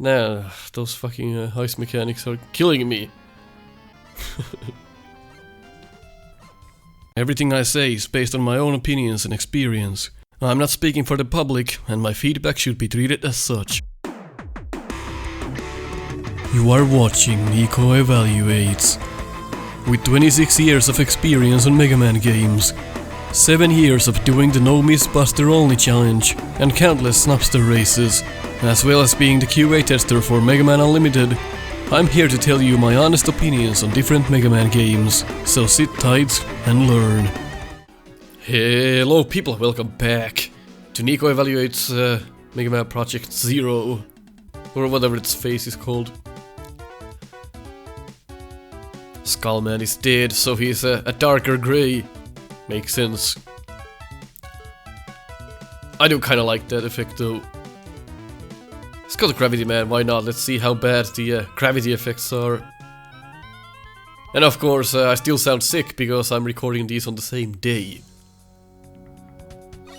Nah, those fucking ice mechanics are killing me. Everything I say is based on my own opinions and experience. I'm not speaking for the public, and my feedback should be treated as such. You are watching Nico Evaluates. With 26 years of experience on Mega Man games, 7 years of doing the No Miss Buster Only challenge, and countless Snupster Races, as well as being the QA tester for Mega Man Unlimited, I'm here to tell you my honest opinions on different Mega Man games, so sit tight and learn. Hello people, welcome back to Nico Evaluates Mega Man Project Zero, or whatever its face is called. Skullman is dead, so he's a darker grey. Makes sense. I do kinda like that effect though. Let's go to Gravity Man, why not? Let's see how bad the gravity effects are. And of course, I still sound sick because I'm recording these on the same day.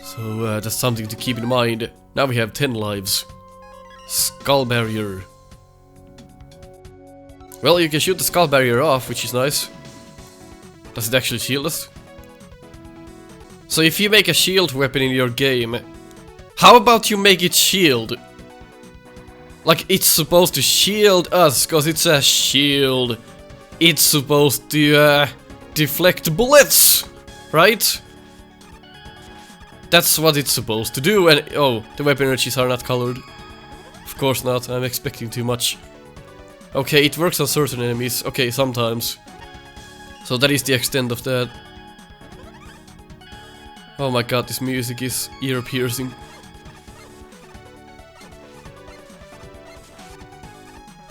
So that's something to keep in mind. Now we have 10 lives. Skull Barrier. Well, you can shoot the Skull Barrier off, which is nice. Does it actually shield us? So if you make a shield weapon in your game, how about you make it shield? Like, it's supposed to shield us, cause it's a shield. It's supposed to deflect bullets, right? That's what it's supposed to do, and oh, the weapon energies are not colored. Of course not, I'm expecting too much. Okay, it works on certain enemies, okay, sometimes. So that is the extent of that. Oh my god, this music is ear-piercing.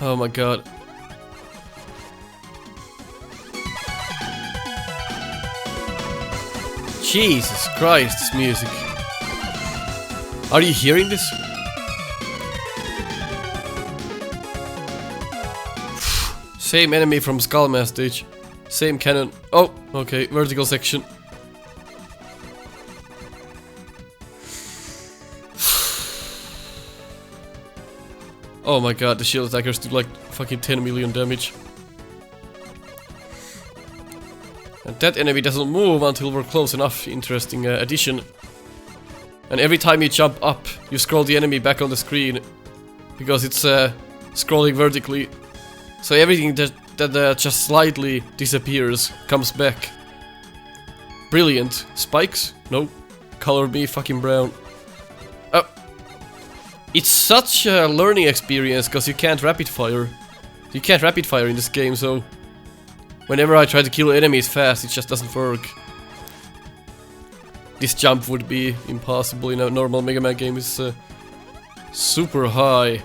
Oh my god. Jesus Christ, this music. Are you hearing this? Same enemy from Skullman stage. Same cannon. Oh, okay, vertical section. Oh my god, the shield attackers do like fucking 10 million damage. And that enemy doesn't move until we're close enough. Interesting addition. And every time you jump up, you scroll the enemy back on the screen. Because it's scrolling vertically. So everything that just slightly disappears comes back. Brilliant. Spikes? No. Color me fucking brown. It's such a learning experience because you can't rapid fire. You can't rapid fire in this game, so whenever I try to kill enemies fast, it just doesn't work. This jump would be impossible in a normal Mega Man game. It's super high.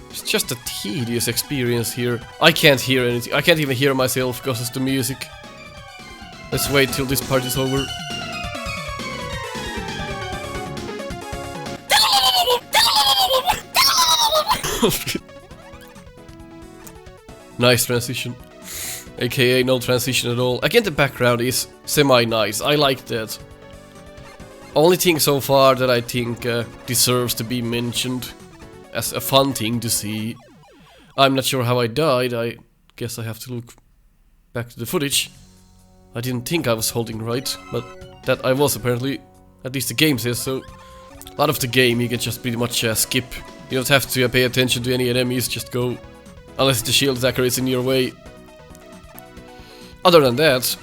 It's just a tedious experience here. I can't hear anything. I can't even hear myself because of the music. Let's wait till this part is over. Nice transition. AKA no transition at all. Again, the background is semi-nice. I like that. Only thing so far that I think deserves to be mentioned as a fun thing to see. I'm not sure how I died. I guess I have to look back to the footage. I didn't think I was holding right, but that I was apparently. At least the game says so. A lot of the game you can just pretty much skip. You don't have to pay attention to any enemies, just go. Unless the shield attacker is in your way. Other than that,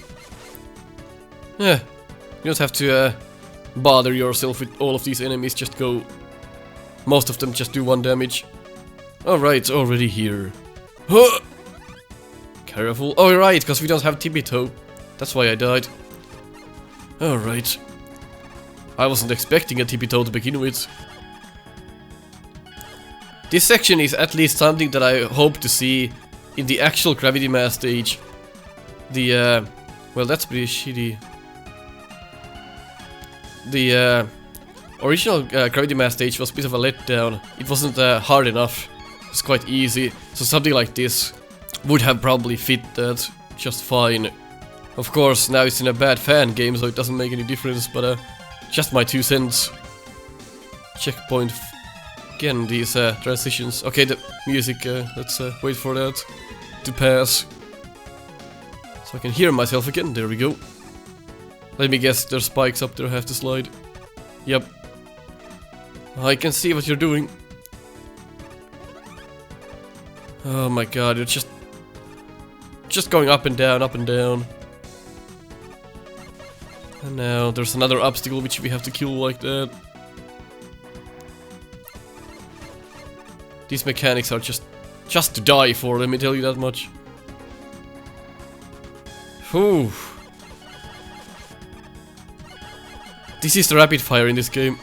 yeah, you don't have to bother yourself with all of these enemies, just go. Most of them just do 1 damage. Alright, it's already here. Huh! Careful. Oh, right, because we don't have tippy toe. That's why I died. Alright. I wasn't expecting a tippy toe to begin with. This section is at least something that I hope to see in the actual Gravity Man stage. The, well, that's pretty shitty. The, original Gravity Man stage was a bit of a letdown. It wasn't hard enough. It's quite easy. So something like this would have probably fit that just fine. Of course, now it's in a bad fan game, so it doesn't make any difference, but just my 2 cents. Checkpoint again, these transitions. Okay, the music, let's wait for that to pass. So I can hear myself again, there we go. Let me guess, there's spikes up there I have to slide. Yep. I can see what you're doing. Oh my god, you're just going up and down, up and down. And now there's another obstacle which we have to kill like that. These mechanics are just to die for, let me tell you that much. Whew. This is the rapid fire in this game.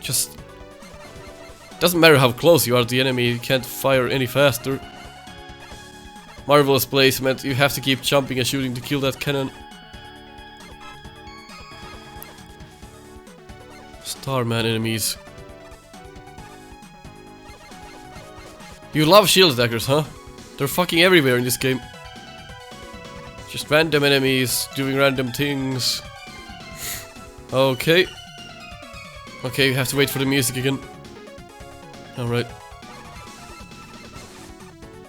Just doesn't matter how close you are to the enemy, you can't fire any faster. Marvelous placement, you have to keep jumping and shooting to kill that cannon. Starman enemies. You love shield attackers, huh? They're fucking everywhere in this game. Just random enemies doing random things. Okay. Okay, you have to wait for the music again. Alright.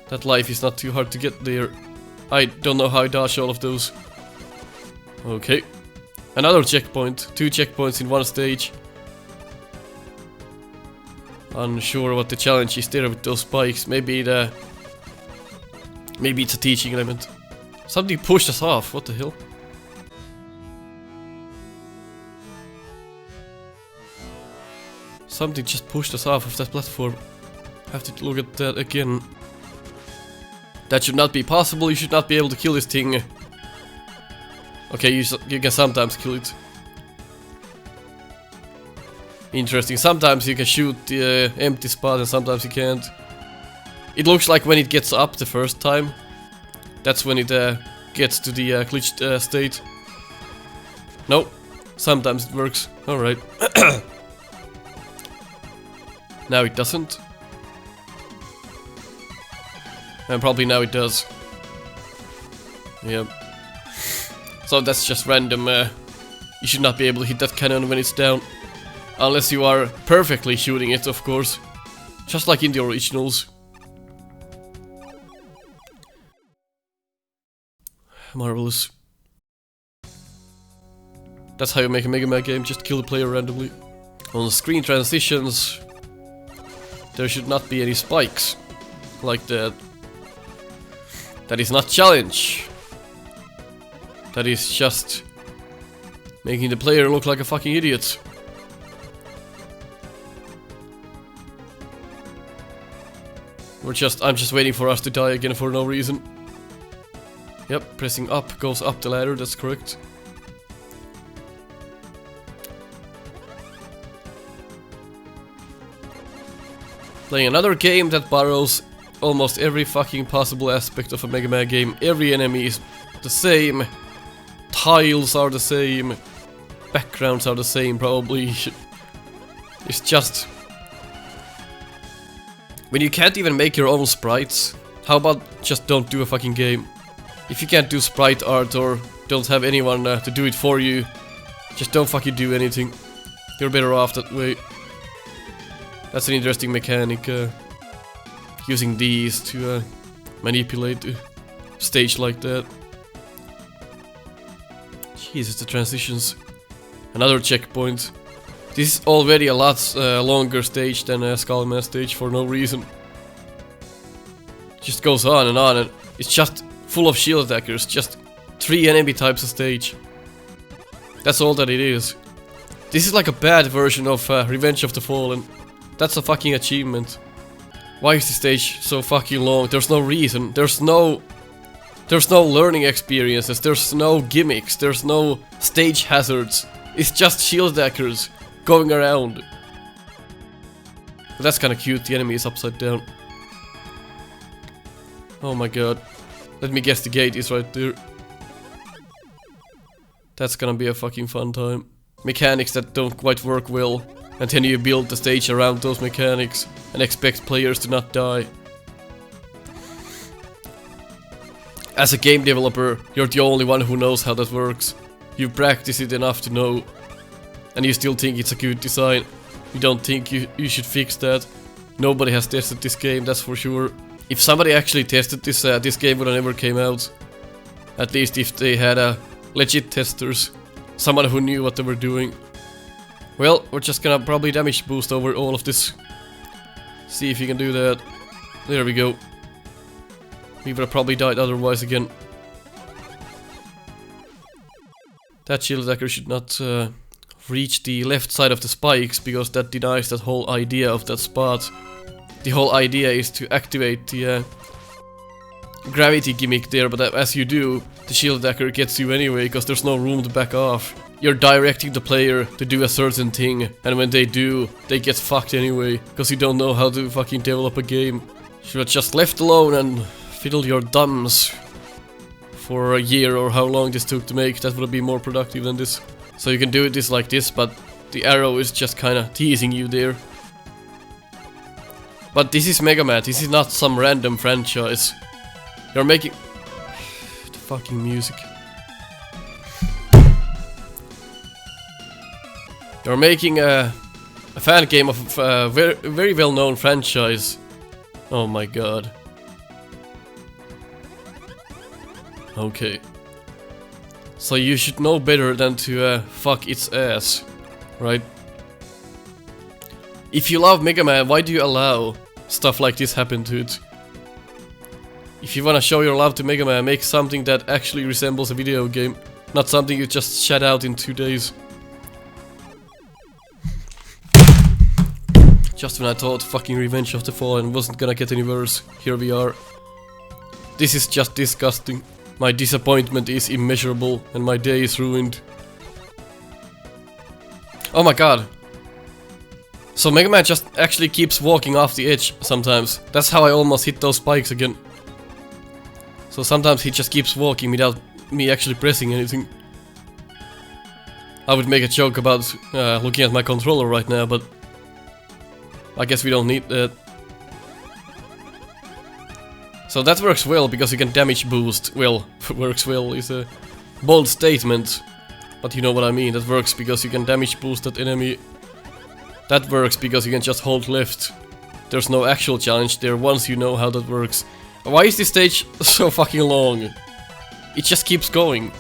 That life is not too hard to get there. I don't know how I dodge all of those. Okay. Another checkpoint. 2 checkpoints in one stage. Unsure what the challenge is there with those spikes. Maybe it's a teaching element. Something pushed us off. What the hell? Something just pushed us off of that platform. Have to look at that again. That should not be possible. You should not be able to kill this thing. Okay, you can sometimes kill it. Interesting. Sometimes you can shoot the empty spot and sometimes you can't. It looks like when it gets up the first time, that's when it gets to the glitched state. No, sometimes it works. Alright. Now it doesn't. And probably now it does. Yep. So that's just random. You should not be able to hit that cannon when it's down. Unless you are perfectly shooting it, of course. Just like in the originals. Marvelous. That's how you make a Mega Man game, just kill the player randomly. On screen transitions, there should not be any spikes. Like that. That is not challenge. That is just making the player look like a fucking idiot. I'm just waiting for us to die again for no reason. Yep, pressing up goes up the ladder, that's correct. Playing another game that borrows almost every fucking possible aspect of a Mega Man game. Every enemy is the same. Tiles are the same. Backgrounds are the same, probably. It's just... when you can't even make your own sprites, how about just don't do a fucking game? If you can't do sprite art or don't have anyone to do it for you, just don't fucking do anything. You're better off that way. That's an interesting mechanic, using these to manipulate the stage like that. Jesus, the transitions. Another checkpoint. This is already a lot longer stage than a Skullman stage for no reason. Just goes on, and it's just full of shield attackers. Just 3 enemy types of stage. That's all that it is. This is like a bad version of Revenge of the Fallen. That's a fucking achievement. Why is the stage so fucking long? There's no reason. There's no learning experiences. There's no gimmicks. There's no stage hazards. It's just shield attackers going around. But that's kinda cute. The enemy is upside down. Oh my god. Let me guess, the gate is right there. That's gonna be a fucking fun time. Mechanics that don't quite work well. And then you build the stage around those mechanics and expect players to not die. As a game developer, you're the only one who knows how that works. You've practiced it enough to know. And you still think it's a good design. You don't think you should fix that? Nobody has tested this game, that's for sure. If somebody actually tested this, this game would have never came out. At least if they had legit testers. Someone who knew what they were doing. Well, we're just gonna probably damage boost over all of this. See if you can do that. There we go. We would have probably died otherwise again. That shield attacker should not reach the left side of the spikes, because that denies that whole idea of that spot. The whole idea is to activate the gravity gimmick there, but as you do, the shield attacker gets you anyway, because there's no room to back off. You're directing the player to do a certain thing, and when they do, they get fucked anyway, because you don't know how to fucking develop a game. Should have just left alone and fiddled your thumbs for a year or how long this took to make. That would have been more productive than this. So you can do this like this, but the arrow is just kinda teasing you there. But this is Mega Man, this is not some random franchise. You're making... the fucking music. You're making a fan game of a very well-known franchise. Oh my god. Okay. So you should know better than to fuck its ass, right? If you love Mega Man, why do you allow stuff like this happen to it? If you wanna show your love to Mega Man, make something that actually resembles a video game, not something you just shut out in 2 days. Just when I thought fucking Revenge of the Fallen wasn't gonna get any worse, here we are. This is just disgusting. My disappointment is immeasurable and my day is ruined. Oh my god. So Mega Man just actually keeps walking off the edge sometimes. That's how I almost hit those spikes again. So sometimes he just keeps walking without me actually pressing anything. I would make a joke about looking at my controller right now, but I guess we don't need that. So that works well, because you can damage boost. Well, works well is a bold statement, but you know what I mean. That works because you can damage boost that enemy. That works because you can just hold left. There's no actual challenge there once you know how that works. Why is this stage so fucking long? It just keeps going.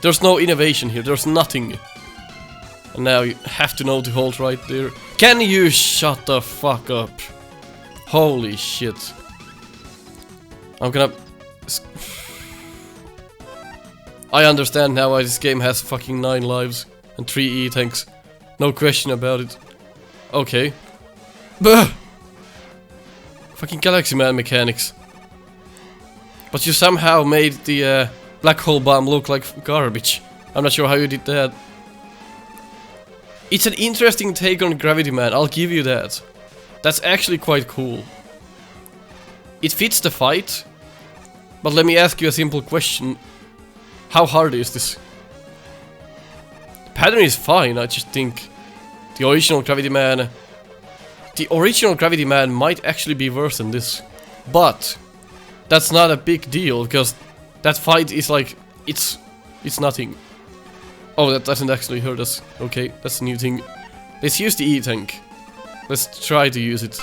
There's no innovation here, there's nothing. And now you have to know to hold right there. Can you shut the fuck up? Holy shit. I'm gonna... I understand now why this game has fucking 9 lives and 3 E-tanks. No question about it. Okay. Bah! Fucking Galaxy Man mechanics. But you somehow made the black hole bomb look like garbage. I'm not sure how you did that. It's an interesting take on Gravity Man, I'll give you that. That's actually quite cool. It fits the fight. But let me ask you a simple question. How hard is this? The pattern is fine, I just think the original Gravity Man... The original Gravity Man might actually be worse than this. But that's not a big deal, because that fight is like... It's nothing. Oh, that doesn't actually hurt us. Okay, that's a new thing. Let's use the E-tank. Let's try to use it.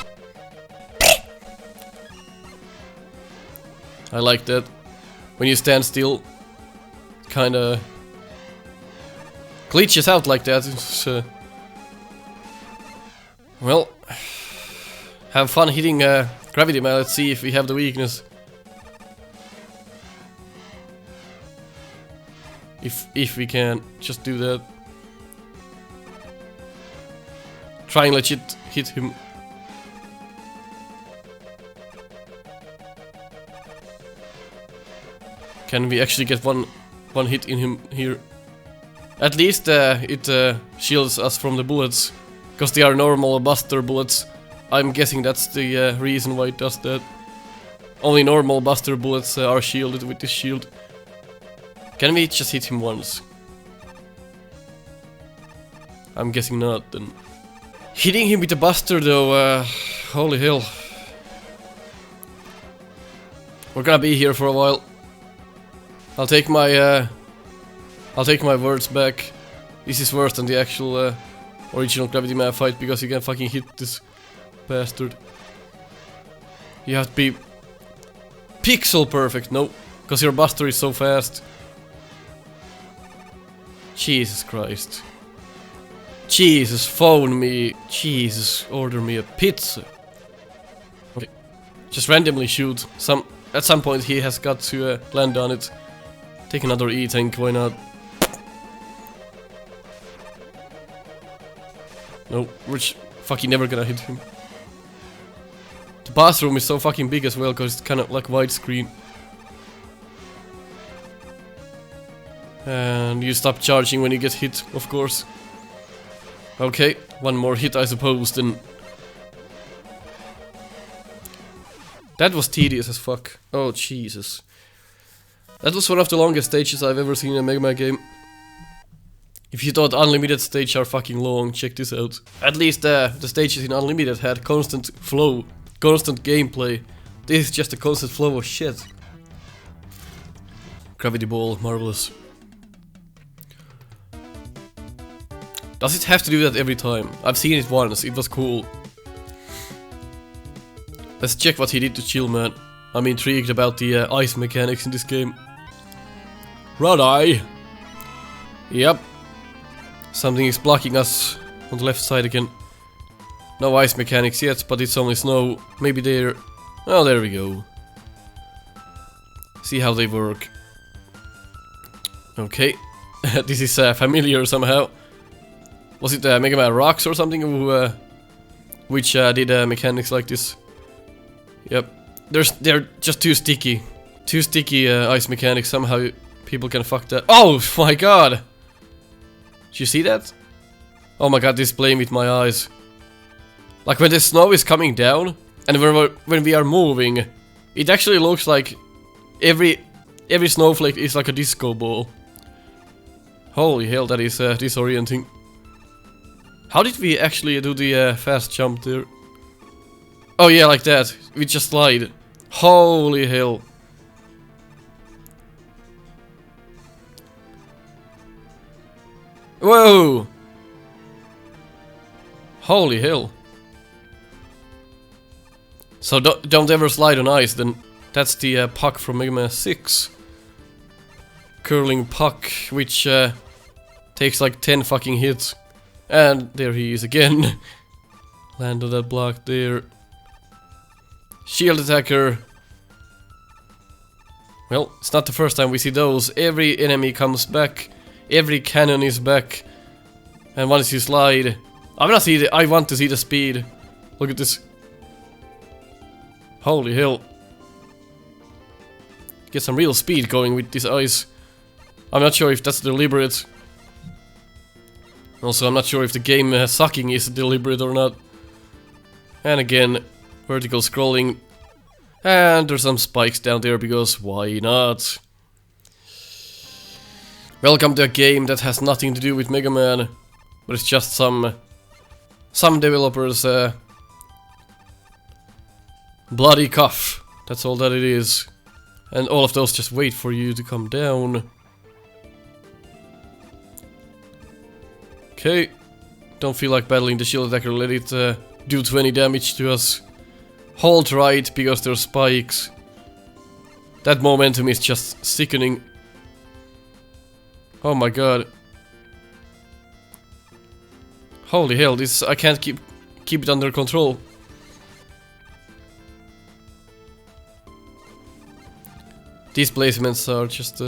I like that. When you stand still, kinda glitches out like that. It's, well, have fun hitting Gravity Man. Let's see if we have the weakness. If we can just do that. Try and legit hit him. Can we actually get one hit in him here? At least it shields us from the bullets, because they are normal buster bullets. I'm guessing that's the reason why it does that. Only normal buster bullets are shielded with this shield. Can we just hit him once? I'm guessing not then. Hitting him with the buster though, holy hell. We're gonna be here for a while. I'll take my words back. This is worse than the actual original Gravity Man fight because you can fucking hit this bastard. You have to be pixel perfect, no, because your buster is so fast. Jesus Christ. Jesus, phone me. Jesus, order me a pizza. Okay. Just randomly shoot. At some point he has got to land on it. Take another E-tank, why not? No, we're fucking never gonna hit him. The bathroom is so fucking big as well, because it's kind of like widescreen. And you stop charging when you get hit, of course. Okay, one more hit I suppose, then. That was tedious as fuck. Oh, Jesus. That was one of the longest stages I've ever seen in a Mega Man game. If you thought Unlimited stages are fucking long, check this out. At least the stages in Unlimited had constant flow, constant gameplay. This is just a constant flow of shit. Gravity Ball, marvelous. Does it have to do that every time? I've seen it once, it was cool. Let's check what he did to Chill Man. I'm intrigued about the ice mechanics in this game. Red-eye! Yep. Something is blocking us on the left side again. No ice mechanics yet, but it's only snow. Maybe there... Oh, there we go. See how they work. Okay. This is familiar somehow. Was it Mega Man Rocks or something who, which did mechanics like this? Yep. They're just too sticky. Too sticky ice mechanics. Somehow people can fuck that. Oh my god! Did you see that? Oh my god, this playing with my eyes. Like when the snow is coming down and when we are moving, it actually looks like every snowflake is like a disco ball. Holy hell, that is disorienting. How did we actually do the fast jump there? Oh yeah, like that. We just slide. Holy hell. Whoa! Holy hell. So don't ever slide on ice, then. That's the puck from Mega Man 6. Curling puck, which takes like 10 fucking hits. And there he is again. Land on that block there. Shield attacker. Well, it's not the first time we see those. Every enemy comes back. Every cannon is back. And once you slide... I want to see the speed. Look at this. Holy hell. Get some real speed going with this ice. I'm not sure if that's deliberate. Also, I'm not sure if the game sucking is deliberate or not. And again, vertical scrolling. And there's some spikes down there because why not? Welcome to a game that has nothing to do with Mega Man, but it's just some developers bloody cough. That's all that it is. And all of those just wait for you to come down. Okay, don't feel like battling the shield attacker, let it do 20 damage to us. Hold right, because there's spikes. That momentum is just sickening. Oh my god. Holy hell, this I can't keep it under control. These placements are just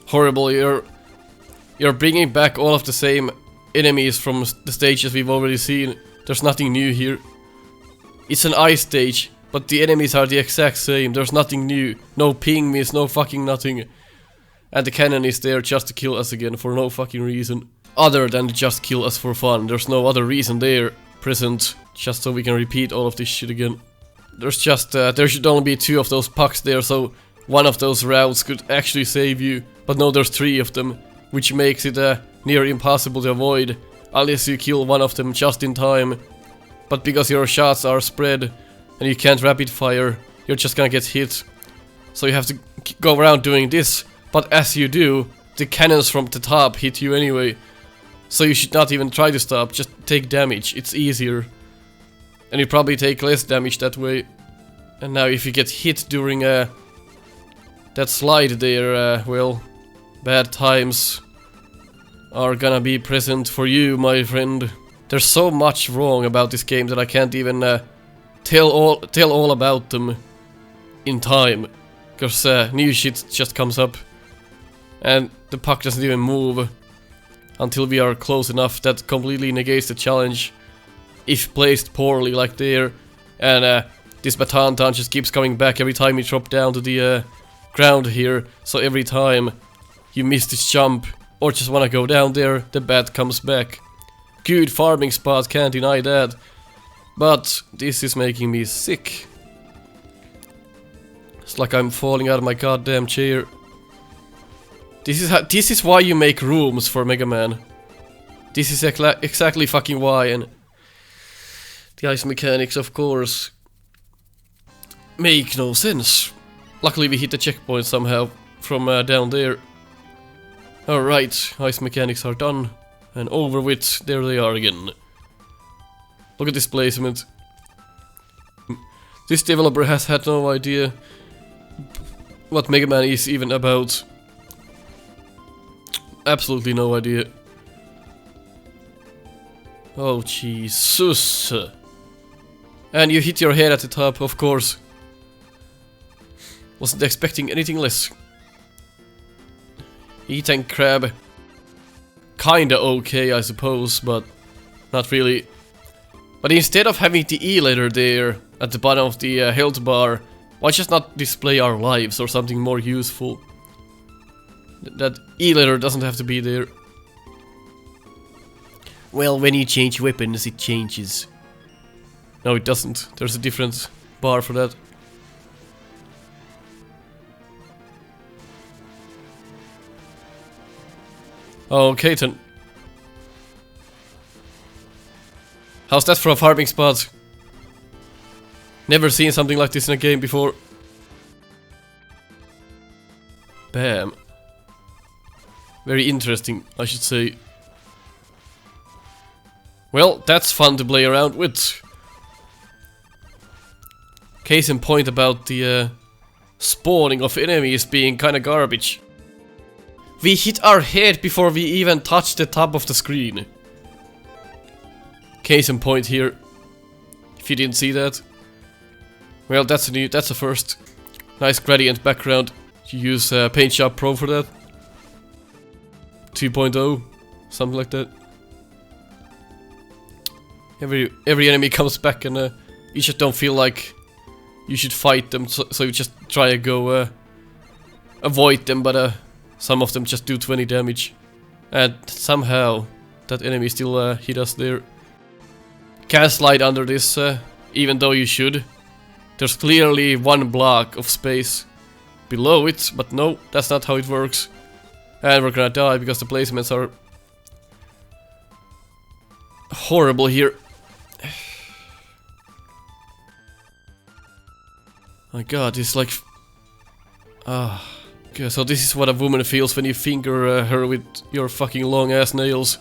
horrible. You're bringing back all of the same enemies from the stages we've already seen. There's nothing new here. It's an ice stage, but the enemies are the exact same. There's nothing new. No ping miss, no fucking nothing. And the cannon is there just to kill us again for no fucking reason. Other than to just kill us for fun. There's no other reason there present. Just so we can repeat all of this shit again. There's just, there should only be 2 of those pucks there, so one of those routes could actually save you. But no, there's 3 of them, which makes it near impossible to avoid, unless you kill one of them just in time. But because your shots are spread, and you can't rapid fire, you're just gonna get hit. So you have to go around doing this, but as you do, the cannons from the top hit you anyway. So you should not even try to stop, just take damage, it's easier. And you probably take less damage that way. And now if you get hit during that slide there, well, bad times are gonna be present for you, my friend. There's so much wrong about this game that I can't even tell all about them in time. Because new shit just comes up. And the puck doesn't even move until we are close enough. That completely negates the challenge if placed poorly like there. And this baton just keeps coming back every time you drop down to the ground here. So every time you miss this jump or just wanna go down there, the bat comes back. Good farming spot, can't deny that. But this is making me sick. It's like I'm falling out of my goddamn chair. This is why you make rooms for Mega Man. This is exactly fucking why. And the ice mechanics, of course, make no sense. Luckily we hit the checkpoint somehow from down there. Alright, ice mechanics are done and over with. There they are again. Look at this placement. This developer has had no idea what Mega Man is even about. Absolutely no idea. Oh Jesus. And you hit your head at the top, of course. Wasn't expecting anything less. Eat crab. Kinda okay, I suppose, but not really. But instead of having the E letter there at the bottom of the health bar, why just not display our lives or something more useful? That E letter doesn't have to be there. Well, when you change weapons, it changes. No, it doesn't. There's a different bar for that. Okay then. How's that for a farming spot? Never seen something like this in a game before. Bam. Very interesting, I should say. Well, that's fun to play around with. Case in point about the spawning of enemies being kinda garbage. We hit our head before we even touched the top of the screen. Case in point here. If you didn't see that. Well, that's a first. Nice gradient background. You use Paint Shop Pro for that. 2.0, something like that. Every enemy comes back and you just don't feel like you should fight them, so you just try to go avoid them, but some of them just do 20 damage. And somehow that enemy still hit us there. Can't slide under this, even though you should. There's clearly one block of space below it, but no, that's not how it works. And we're gonna die because the placements are horrible here. My god, it's like... Okay, so this is what a woman feels when you finger her with your fucking long ass nails.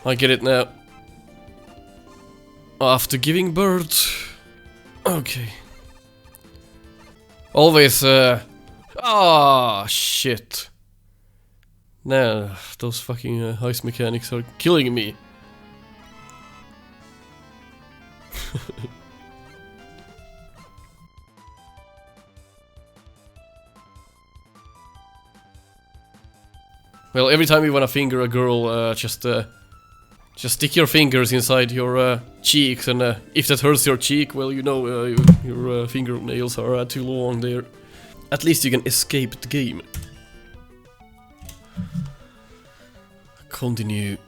I get it now. After giving birth... Okay. Always, shit. Nah, those fucking ice mechanics are killing me. Well, every time you wanna finger a girl, just stick your fingers inside your cheeks, and if that hurts your cheek, well, you know your fingernails are too long there. At least you can escape the game. Continue.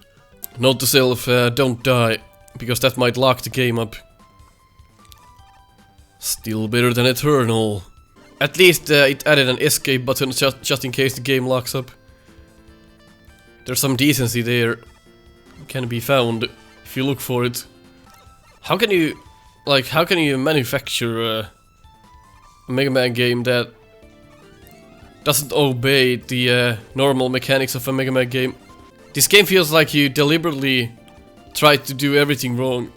Note to self, don't die, because that might lock the game up. Still better than Eternal. At least it added an escape button just in case the game locks up. There's some decency there. Can be found if you look for it. How can you manufacture a Mega Man game that doesn't obey the normal mechanics of a Mega Man game? This game feels like you deliberately tried to do everything wrong.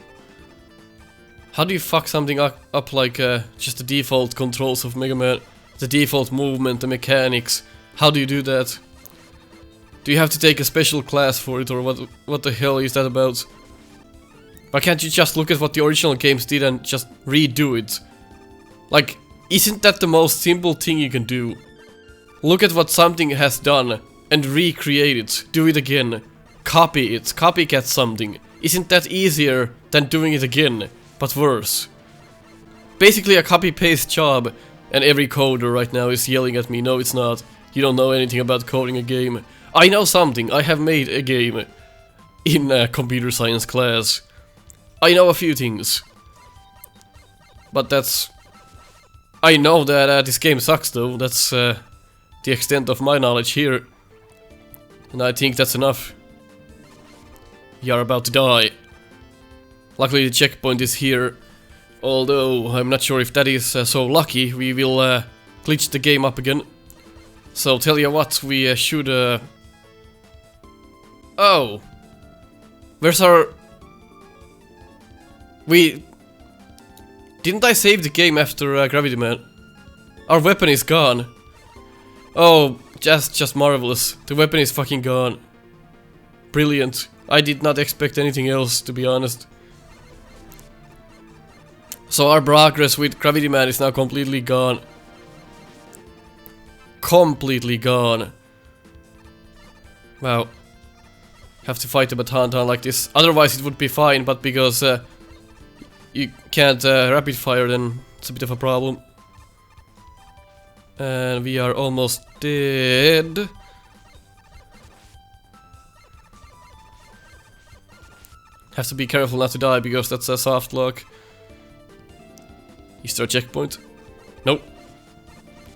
How do you fuck something up like just the default controls of Mega Man? The default movement, the mechanics. How do you do that? Do you have to take a special class for it, or what the hell is that about? Why can't you just look at what the original games did and just redo it? Like, isn't that the most simple thing you can do? Look at what something has done and recreate it. Do it again. Copy it. Copycat something. Isn't that easier than doing it again, but worse? Basically a copy-paste job, and every coder right now is yelling at me, no it's not. You don't know anything about coding a game. I know something. I have made a game in a computer science class. I know a few things. But that's... I know that this game sucks though. That's the extent of my knowledge here. And I think that's enough. You are about to die. Luckily the checkpoint is here. Although I'm not sure if that is so lucky. We will glitch the game up again. So tell you what, we should... Oh! Where's our... Didn't I save the game after Gravity Man? Our weapon is gone. Oh, just marvelous. The weapon is fucking gone. Brilliant. I did not expect anything else, to be honest. So our progress with Gravity Man is now completely gone. Completely gone. Wow. Have to fight a baton like this. Otherwise it would be fine, but because you can't rapid fire, then it's a bit of a problem. And we are almost dead. Have to be careful not to die, because that's a soft lock. Is there a checkpoint? Nope.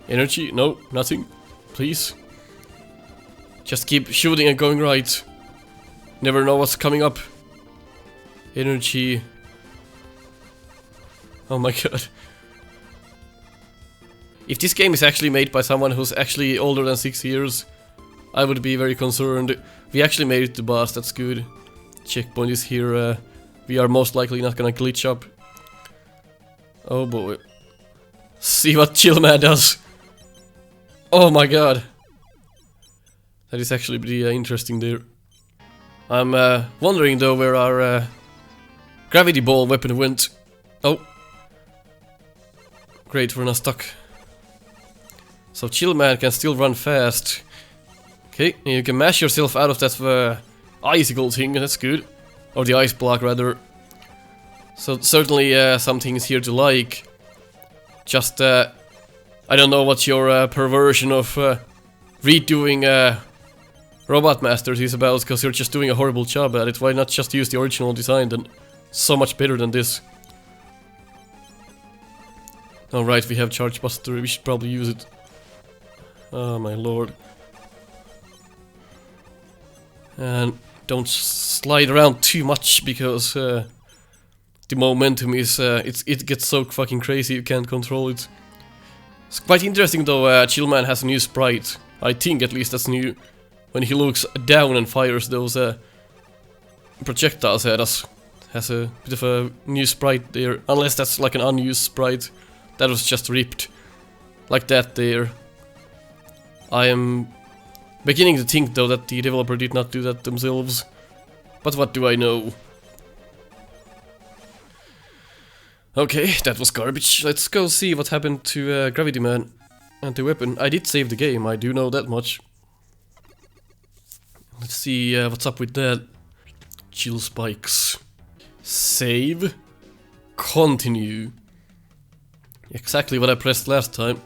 Energy? No, nothing. Please. Just keep shooting and going right. Never know what's coming up. Energy. Oh my god. If this game is actually made by someone who's actually older than 6 years, I would be very concerned. We actually made it to boss, that's good. Checkpoint is here. We are most likely not gonna glitch up. Oh boy. See what Chill Man does. Oh my god. That is actually pretty interesting there. I'm wondering though where our gravity ball weapon went. Oh. Great, we're not stuck. So Chill Man can still run fast. Okay, and you can mash yourself out of that icicle thing, that's good. Or the ice block rather. So certainly some things here to like. Just I don't know what your perversion of redoing Robot Masters is about, because you're just doing a horrible job at it. Why not just use the original design then? So much better than this. Alright, we have Charge Buster, we should probably use it. Oh my lord. And don't slide around too much, because the momentum is it gets so fucking crazy you can't control it. It's quite interesting though. Chill Man has a new sprite. I think at least that's new. When he looks down and fires those projectiles at us, has a bit of a new sprite there. Unless that's like an unused sprite that was just ripped like that there. I am beginning to think though that the developer did not do that themselves. But what do I know? Okay, that was garbage. Let's go see what happened to Gravity Man and the weapon. I did save the game, I do know that much. Let's see what's up with that. Chill spikes. Save. Continue. Exactly what I pressed last time.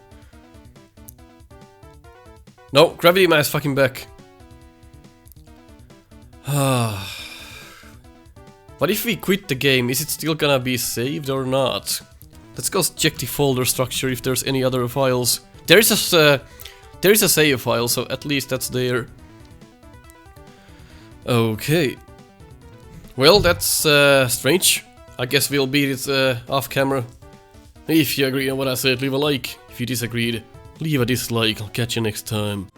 No, Gravity Man is fucking back. What if we quit the game? Is it still gonna be saved or not? Let's go check the folder structure if there's any other files. There is a save file, so at least that's there. Okay. Well, that's strange. I guess we'll beat it off camera. If you agree on what I said, leave a like. If you disagreed, leave a dislike. I'll catch you next time.